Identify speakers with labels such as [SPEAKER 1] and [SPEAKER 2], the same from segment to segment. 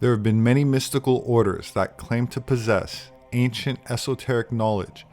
[SPEAKER 1] There have been many mystical orders that claim to possess ancient esoteric knowledge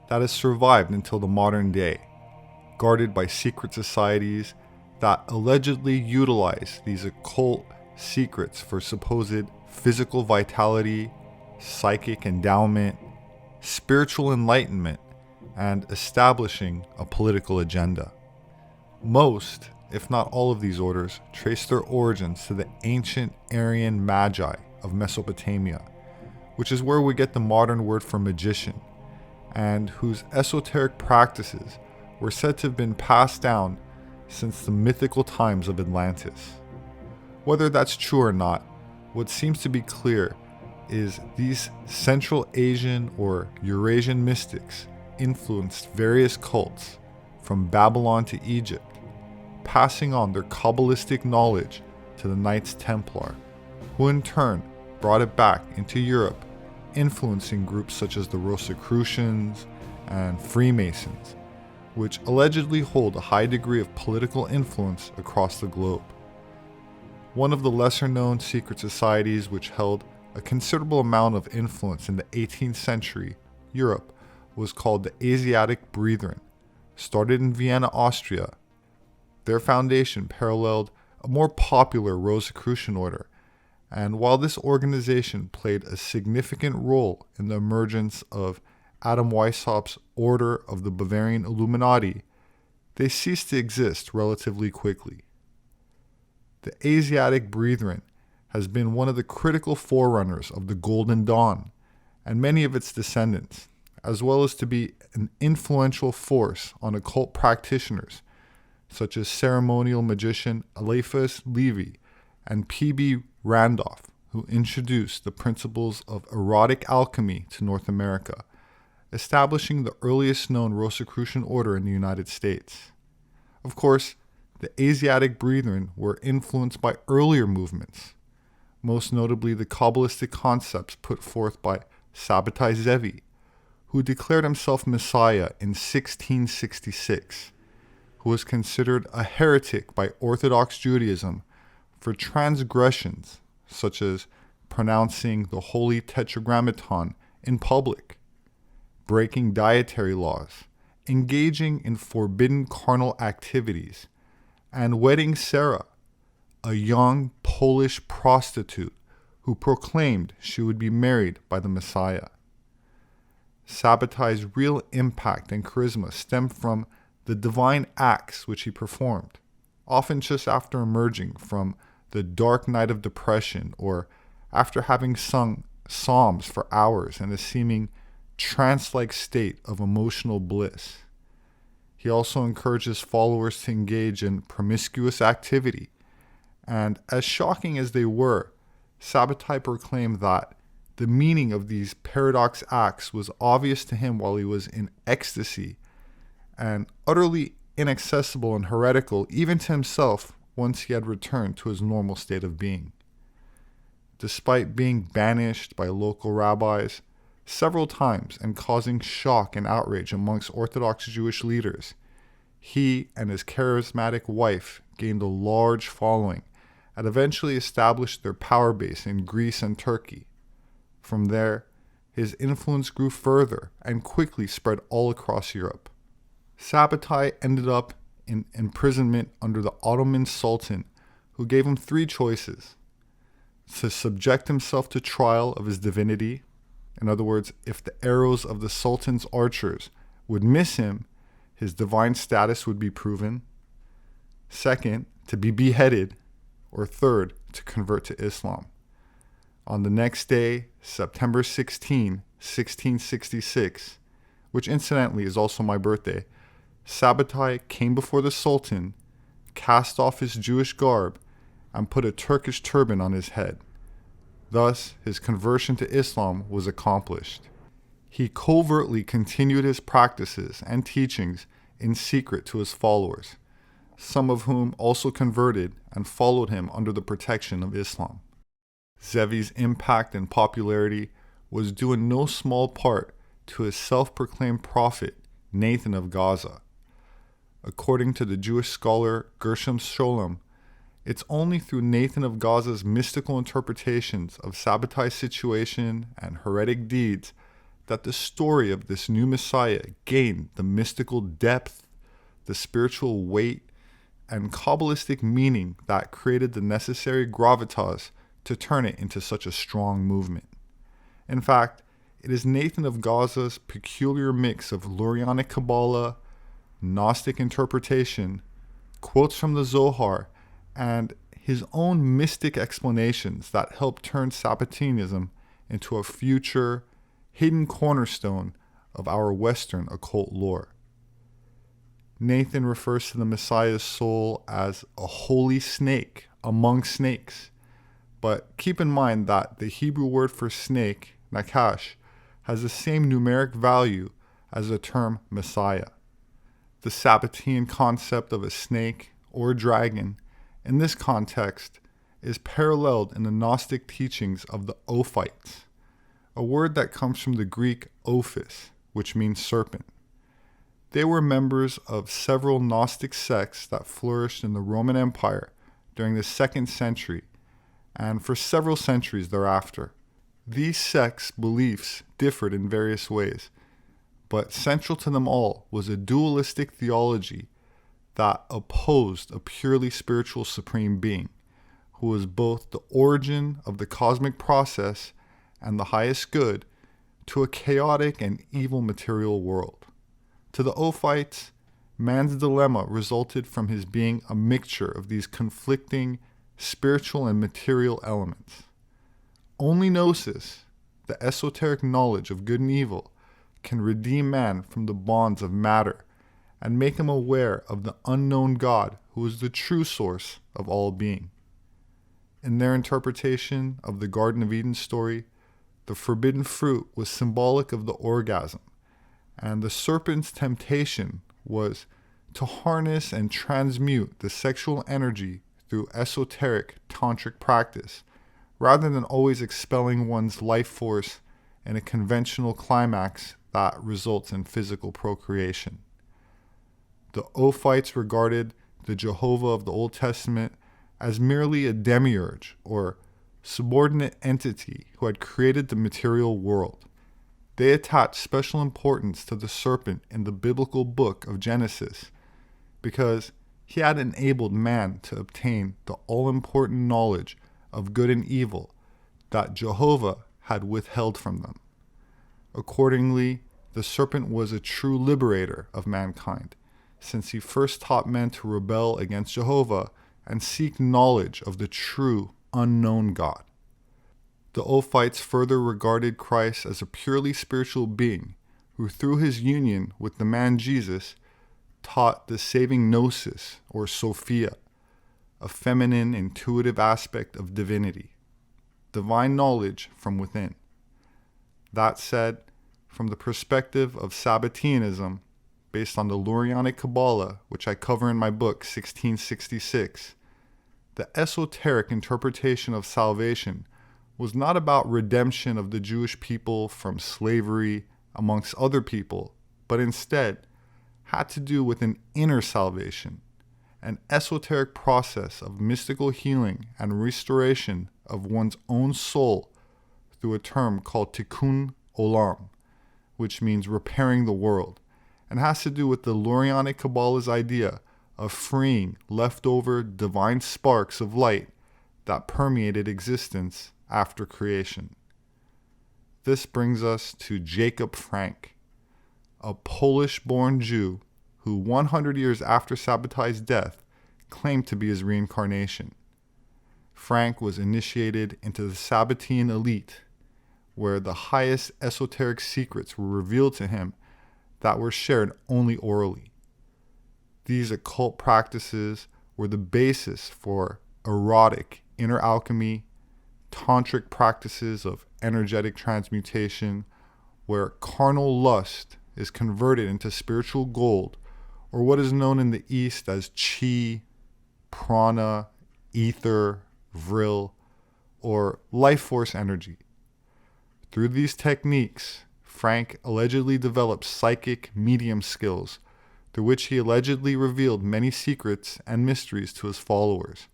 [SPEAKER 1] that has survived until the modern day, guarded by secret societies that allegedly utilize these occult secrets for supposed physical vitality, psychic endowment, spiritual enlightenment, and establishing a political agenda. Most, if not all of these orders, trace their origins to the ancient Aryan Magi of Mesopotamia, which is where we get the modern word for magician, and whose esoteric practices were said to have been passed down since the mythical times of Atlantis. Whether that's true or not, what seems to be clear is these Central Asian or Eurasian mystics influenced various cults from Babylon to Egypt, passing on their Kabbalistic knowledge to the Knights Templar, who in turn brought it back into Europe, influencing groups such as the Rosicrucians and Freemasons, which allegedly hold a high degree of political influence across the globe. One of the lesser-known secret societies which held a considerable amount of influence in the 18th century Europe was called the Asiatic Brethren, started in Vienna, Austria. Their foundation paralleled a more popular Rosicrucian order, and while this organization played a significant role in the emergence of Adam Weishaupt's Order of the Bavarian Illuminati, they ceased to exist relatively quickly. The Asiatic Brethren has been one of the critical forerunners of the Golden Dawn and many of its descendants, as well as to be an influential force on occult practitioners such as ceremonial magician Eliphas Levi and P.B. Randolph, who introduced the principles of erotic alchemy to North America, establishing the earliest known Rosicrucian order in the United States. Of course, the Asiatic Brethren were influenced by earlier movements, most notably the Kabbalistic concepts put forth by Sabbatai Zevi, who declared himself Messiah in 1666, who was considered a heretic by Orthodox Judaism for transgressions such as pronouncing the Holy Tetragrammaton in public, breaking dietary laws, engaging in forbidden carnal activities, and wedding Sarah, a young Polish prostitute who proclaimed she would be married by the Messiah. Sabbatai's real impact and charisma stemmed from the divine acts which he performed, often just after emerging from the dark night of depression or after having sung psalms for hours in a seeming trance-like state of emotional bliss. He also encourages followers to engage in promiscuous activity, and as shocking as they were, Sabbatai proclaimed that the meaning of these paradox acts was obvious to him while he was in ecstasy, and utterly inaccessible and heretical even to himself once he had returned to his normal state of being. Despite being banished by local rabbis several times and causing shock and outrage amongst Orthodox Jewish leaders, he and his charismatic wife gained a large following and eventually established their power base in Greece and Turkey. From there, his influence grew further and quickly spread all across Europe. Sabbatai ended up in imprisonment under the Ottoman Sultan, who gave him three choices: to subject himself to trial of his divinity, in other words, if the arrows of the Sultan's archers would miss him, his divine status would be proven; second, to be beheaded; or third, to convert to Islam. On the next day, September 16, 1666, which incidentally is also my birthday, Sabbatai came before the Sultan, cast off his Jewish garb, and put a Turkish turban on his head. Thus, his conversion to Islam was accomplished. He covertly continued his practices and teachings in secret to his followers, some of whom also converted and followed him under the protection of Islam. Zevi's impact and popularity was due in no small part to his self-proclaimed prophet, Nathan of Gaza. According to the Jewish scholar Gershom Scholem, It's only through Nathan of Gaza's mystical interpretations of Sabbatai's situation and heretic deeds that the story of this new Messiah gained the mystical depth, the spiritual weight, and Kabbalistic meaning that created the necessary gravitas to turn it into such a strong movement. In fact, it is Nathan of Gaza's peculiar mix of Lurianic Kabbalah, Gnostic interpretation, quotes from the Zohar, and his own mystic explanations that helped turn Sabbatianism into a future, hidden cornerstone of our Western occult lore. Nathan refers to the Messiah's soul as a holy snake among snakes, but keep in mind that the Hebrew word for snake, nakash, has the same numeric value as the term Messiah. The Sabbatian concept of a snake or dragon in this context is paralleled in the Gnostic teachings of the Ophites, a word that comes from the Greek ophis, which means serpent. They were members of several Gnostic sects that flourished in the Roman Empire during the 2nd century and for several centuries thereafter. These sects' beliefs differed in various ways, but central to them all was a dualistic theology that opposed a purely spiritual supreme being, who was both the origin of the cosmic process and the highest good, to a chaotic and evil material world. To the Ophites, man's dilemma resulted from his being a mixture of these conflicting spiritual and material elements. Only Gnosis, the esoteric knowledge of good and evil, can redeem man from the bonds of matter and make him aware of the unknown God who is the true source of all being. In their interpretation of the Garden of Eden story, the forbidden fruit was symbolic of the orgasm, and the serpent's temptation was to harness and transmute the sexual energy through esoteric tantric practice, rather than always expelling one's life force in a conventional climax that results in physical procreation. The Ophites regarded the Jehovah of the Old Testament as merely a demiurge or subordinate entity who had created the material world. They attached special importance to the serpent in the biblical book of Genesis because he had enabled man to obtain the all-important knowledge of good and evil that Jehovah had withheld from them. Accordingly, the serpent was a true liberator of mankind, since he first taught men to rebel against Jehovah and seek knowledge of the true, unknown God. The Ophites further regarded Christ as a purely spiritual being who, through his union with the man Jesus, taught the saving gnosis or Sophia, a feminine intuitive aspect of divinity, divine knowledge from within. That said, from the perspective of Sabbatianism, based on the Lurianic Kabbalah, which I cover in my book 1666, the esoteric interpretation of salvation was not about redemption of the Jewish people from slavery amongst other people, but instead had to do with an inner salvation, an esoteric process of mystical healing and restoration of one's own soul through a term called tikkun olam, which means repairing the world, and has to do with the Lurianic Kabbalah's idea of freeing leftover divine sparks of light that permeated existence after creation. This brings us to Jacob Frank, a Polish-born Jew who 100 years after Sabbatai's death claimed to be his reincarnation. Frank was initiated into the Sabbatian elite, where the highest esoteric secrets were revealed to him that were shared only orally. These occult practices were the basis for erotic inner alchemy, tantric practices of energetic transmutation, where carnal lust is converted into spiritual gold, or what is known in the East as chi, prana, ether, vril, or life force energy. Through these techniques, Frank allegedly developed psychic medium skills, through which he allegedly revealed many secrets and mysteries to his followers,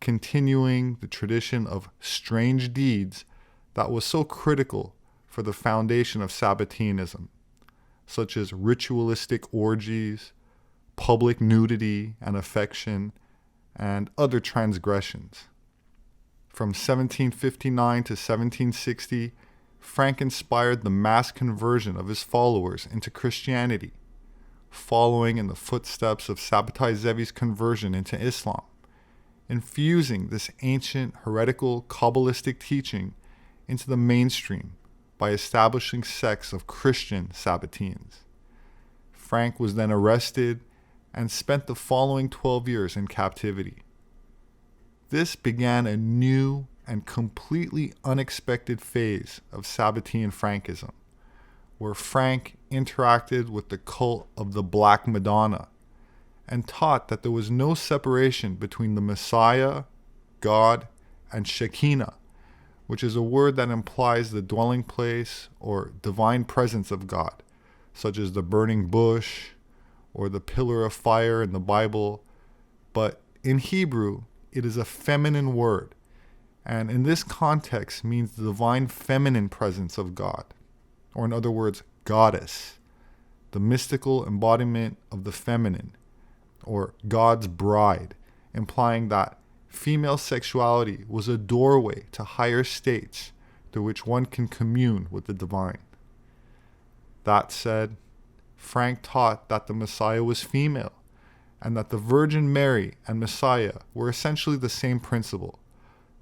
[SPEAKER 1] continuing the tradition of strange deeds that was so critical for the foundation of Sabbateanism, such as ritualistic orgies, public nudity and affection, and other transgressions. From 1759 to 1760, Frank inspired the mass conversion of his followers into Christianity, following in the footsteps of Sabbatai Zevi's conversion into Islam, infusing this ancient heretical Kabbalistic teaching into the mainstream by establishing sects of Christian Sabbateans. Frank was then arrested and spent the following 12 years in captivity. This began a new and completely unexpected phase of Sabbatean Frankism, where Frank interacted with the cult of the Black Madonna and taught that there was no separation between the Messiah, God, and Shekinah, which is a word that implies the dwelling place or divine presence of God, such as the burning bush or the pillar of fire in the Bible. But in Hebrew, it is a feminine word, and in this context means the divine feminine presence of God, or in other words, goddess, the mystical embodiment of the feminine, or God's bride, implying that female sexuality was a doorway to higher states through which one can commune with the divine. That said, Frank taught that the Messiah was female, and that the Virgin Mary and Messiah were essentially the same principle,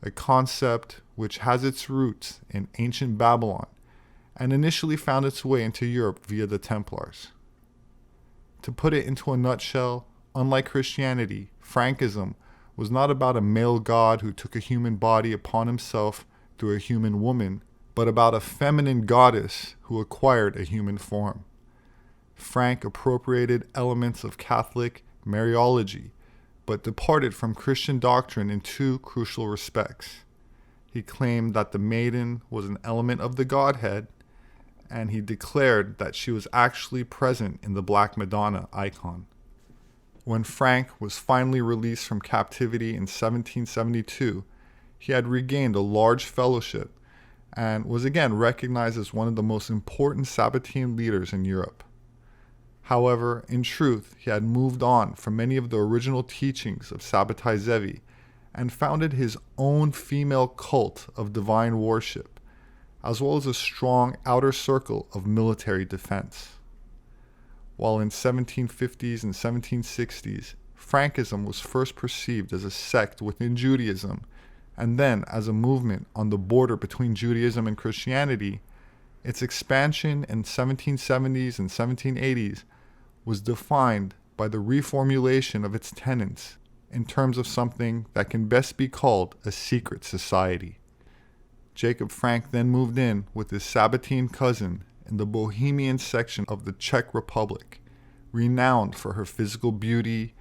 [SPEAKER 1] a concept which has its roots in ancient Babylon and initially found its way into Europe via the Templars. To put it into a nutshell, unlike Christianity, Frankism was not about a male god who took a human body upon himself through a human woman, but about a feminine goddess who acquired a human form. Frank appropriated elements of Catholic Mariology, but departed from Christian doctrine in two crucial respects. He claimed that the maiden was an element of the Godhead, and he declared that she was actually present in the Black Madonna icon. When Frank was finally released from captivity in 1772, he had regained a large fellowship and was again recognized as one of the most important Sabbatean leaders in Europe. However, in truth, he had moved on from many of the original teachings of Sabbatai Zevi and founded his own female cult of divine worship, as well as a strong outer circle of military defense. While in 1750s and 1760s, Frankism was first perceived as a sect within Judaism, and then as a movement on the border between Judaism and Christianity, its expansion in 1770s and 1780s was defined by the reformulation of its tenets in terms of something that can best be called a secret society. Jacob Frank then moved in with his Sabbatean cousin in the Bohemian section of the Czech Republic, renowned for her physical beauty,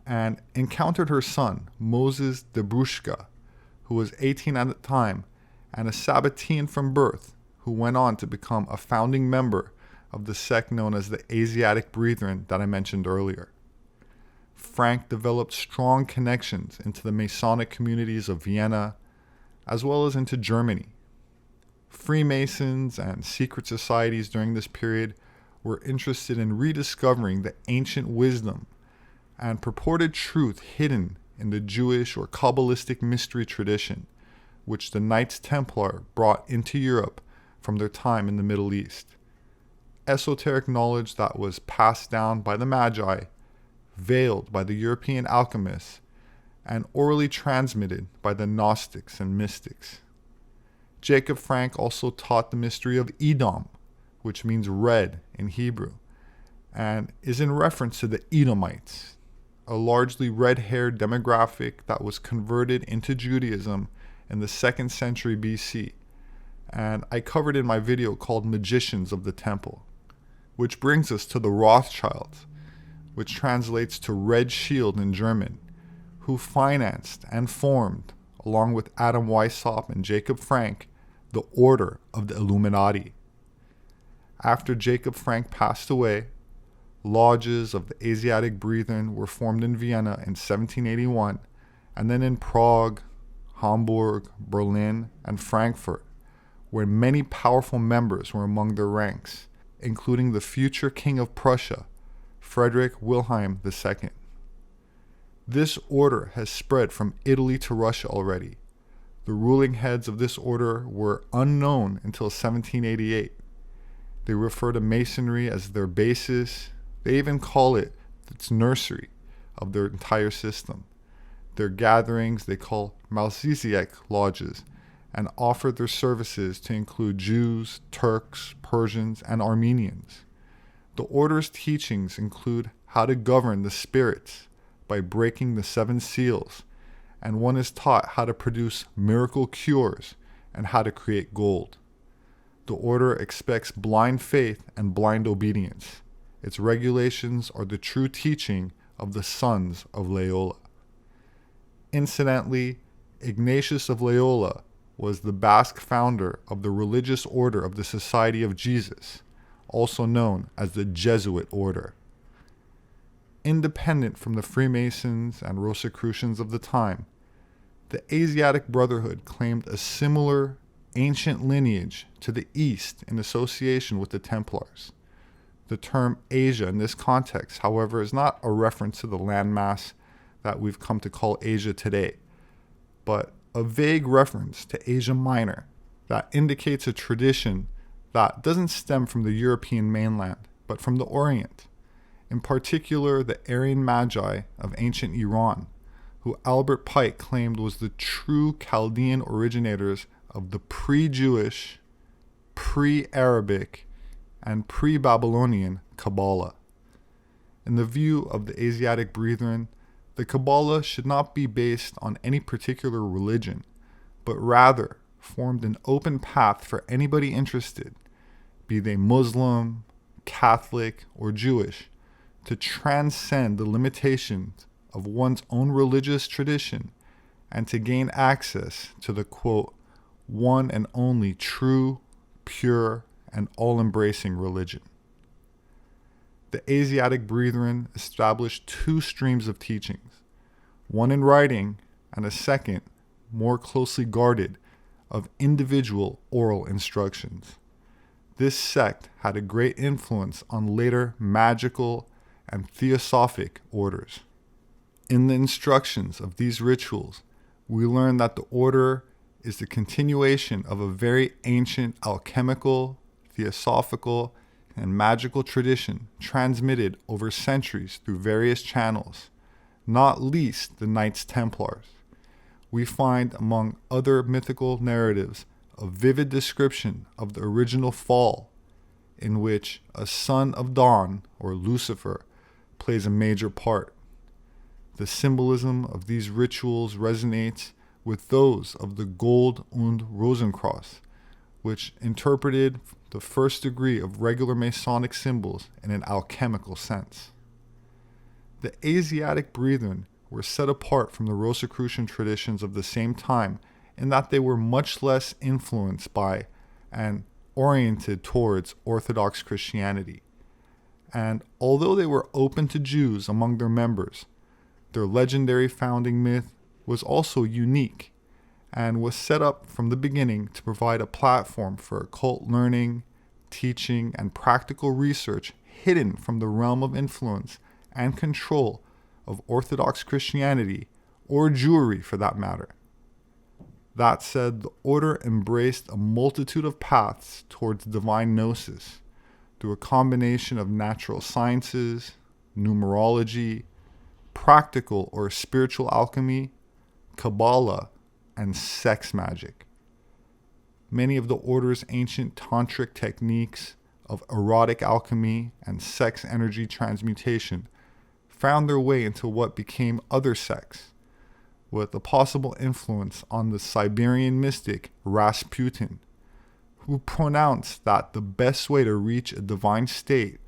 [SPEAKER 1] and encountered her son, Moses Debrushka, who was 18 at the time and a Sabbatean from birth, who went on to become a founding member of the sect known as the Asiatic Brethren that I mentioned earlier. Frank developed strong connections into the Masonic communities of Vienna, as well as into Germany. Freemasons and secret societies during this period were interested in rediscovering the ancient wisdom and purported truth hidden in the Jewish or Kabbalistic mystery tradition, which the Knights Templar brought into Europe from their time in the Middle East. Esoteric knowledge that was passed down by the Magi, veiled by the European alchemists, and orally transmitted by the Gnostics and mystics. Jacob Frank also taught the mystery of Edom, which means red in Hebrew, and is in reference to the Edomites, a largely red-haired demographic that was converted into Judaism in the 2nd century BC, and I covered in my video called Magicians of the Temple. Which brings us to the Rothschilds, which translates to Red Shield in German, who financed and formed, along with Adam Weishaupt and Jacob Frank, the Order of the Illuminati. After Jacob Frank passed away, lodges of the Asiatic Brethren were formed in Vienna in 1781, and then in Prague, Hamburg, Berlin, and Frankfurt, where many powerful members were among their ranks, including the future King of Prussia, Frederick Wilhelm II. This order has spread from Italy to Russia already. The ruling heads of this order were unknown until 1788. They refer to Masonry as their basis. They even call it its nursery of their entire system. Their gatherings they call Melchizedek lodges, and offer their services to include Jews, Turks, Persians, and Armenians. The order's teachings include how to govern the spirits by breaking the 7 seals, and one is taught how to produce miracle cures and how to create gold. The order expects blind faith and blind obedience. Its regulations are the true teaching of the sons of Loyola. Incidentally, Ignatius of Loyola was the Basque founder of the religious order of the Society of Jesus, also known as the Jesuit order. Independent from the Freemasons and Rosicrucians of the time, the Asiatic Brotherhood claimed a similar ancient lineage to the East in association with the Templars. The term Asia in this context, however, is not a reference to the landmass that we've come to call Asia today, but a vague reference to Asia Minor that indicates a tradition that doesn't stem from the European mainland, but from the Orient, in particular the Aryan Magi of ancient Iran, who Albert Pike claimed was the true Chaldean originators of the pre-Jewish, pre-Arabic, and pre-Babylonian Kabbalah. In the view of the Asiatic Brethren, the Kabbalah should not be based on any particular religion, but rather formed an open path for anybody interested, be they Muslim, Catholic, or Jewish, to transcend the limitations of one's own religious tradition and to gain access to the, quote, one and only true, pure, and all-embracing religion. The Asiatic Brethren established 2 streams of teachings, one in writing and a second, more closely guarded, of individual oral instructions. This sect had a great influence on later magical and theosophic orders. In the instructions of these rituals, we learn that the order is the continuation of a very ancient alchemical, theosophical, and magical tradition transmitted over centuries through various channels, not least the Knights Templars. We find, among other mythical narratives, a vivid description of the original fall, in which a son of dawn, or Lucifer, plays a major part. The symbolism of these rituals resonates with those of the Gold und Rosenkreuz, which interpreted the first degree of regular Masonic symbols in an alchemical sense. The Asiatic Brethren were set apart from the Rosicrucian traditions of the same time in that they were much less influenced by and oriented towards Orthodox Christianity. And although they were open to Jews among their members, their legendary founding myth was also unique and was set up from the beginning to provide a platform for occult learning, teaching, and practical research hidden from the realm of influence and control of Orthodox Christianity, or Jewry for that matter. That said, the order embraced a multitude of paths towards divine gnosis through a combination of natural sciences, numerology, practical or spiritual alchemy, Kabbalah, and sex magic. Many of the order's ancient tantric techniques of erotic alchemy and sex energy transmutation found their way into what became other sects, with a possible influence on the Siberian mystic Rasputin, who pronounced that the best way to reach a divine state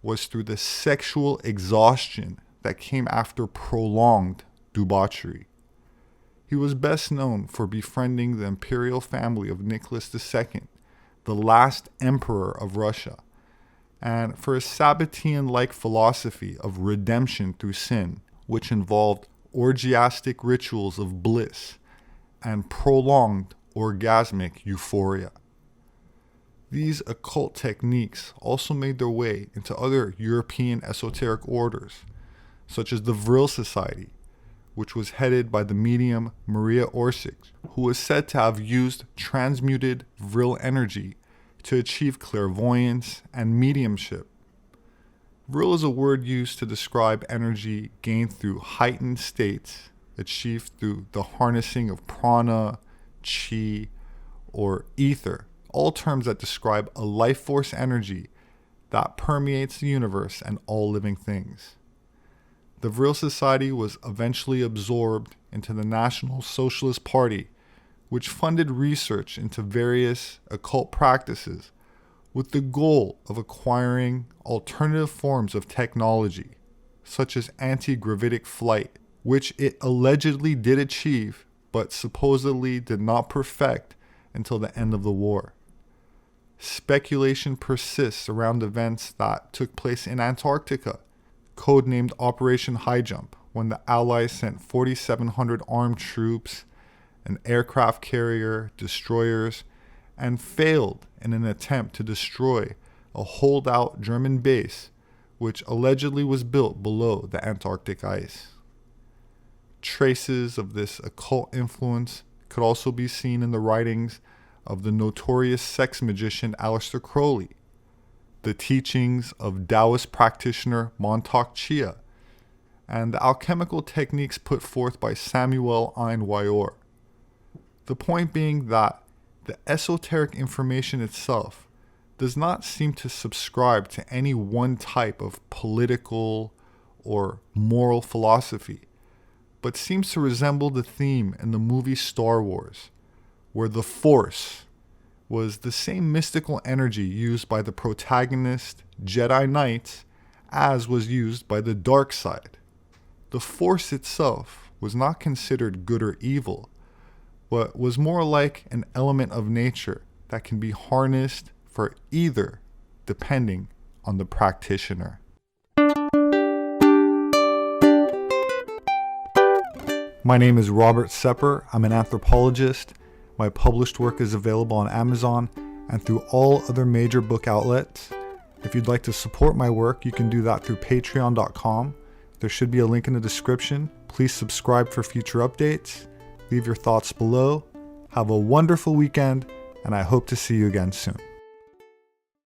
[SPEAKER 1] was through the sexual exhaustion that came after prolonged debauchery. He was best known for befriending the imperial family of Nicholas II, the last emperor of Russia, and for his Sabbatean-like philosophy of redemption through sin, which involved orgiastic rituals of bliss and prolonged orgasmic euphoria. These occult techniques also made their way into other European esoteric orders, such as the Vril Society, which was headed by the medium Maria Orsic, who was said to have used transmuted Vril energy to achieve clairvoyance and mediumship. Vril is a word used to describe energy gained through heightened states achieved through the harnessing of prana, chi, or ether, all terms that describe a life force energy that permeates the universe and all living things. The Vril Society was eventually absorbed into the National Socialist Party, which funded research into various occult practices with the goal of acquiring alternative forms of technology, such as anti-gravitic flight, which it allegedly did achieve, but supposedly did not perfect until the end of the war. Speculation persists around events that took place in Antarctica, codenamed Operation High Jump, when the Allies sent 4,700 armed troops, an aircraft carrier, destroyers, and failed in an attempt to destroy a holdout German base, which allegedly was built below the Antarctic ice. Traces of this occult influence could also be seen in the writings of the notorious sex magician Aleister Crowley, the teachings of Taoist practitioner Montauk Chia, and the alchemical techniques put forth by Samuel Ein Wyor. The point being that the esoteric information itself does not seem to subscribe to any one type of political or moral philosophy, but seems to resemble the theme in the movie Star Wars, where the Force was the same mystical energy used by the protagonist Jedi Knights as was used by the dark side. The Force itself was not considered good or evil, but was more like an element of nature that can be harnessed for either, depending on the practitioner. My name is Robert Sepehr. I'm an anthropologist. My published work is available on Amazon and through all other major book outlets. If you'd like to support my work, you can do that through patreon.com. There should be a link in the description. Please subscribe for future updates. Leave your thoughts below. Have a wonderful weekend, and I hope to see you again soon.